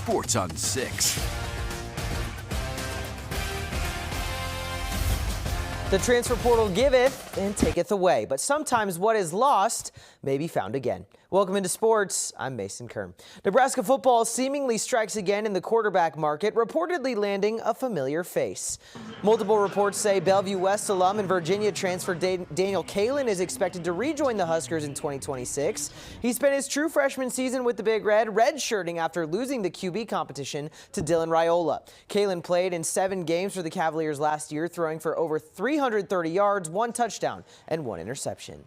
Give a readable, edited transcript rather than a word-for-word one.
Sports on 6. The transfer portal giveth and taketh away, but sometimes what is lost may be found again. Welcome into sports. I'm Mason Kern. Nebraska football seemingly strikes again in the quarterback market, reportedly landing a familiar face. Multiple reports say Bellevue West alum and Virginia transfer Daniel Kaelin is expected to rejoin the Huskers in 2026. He spent his true freshman seaseason with the Big Red, redshirting after losing the QB competition to Dylan Raiola. Kaelin played in 7 games for the Cavaliers last year, throwing for over 330 yards, 1 touchdown, and 1 interception.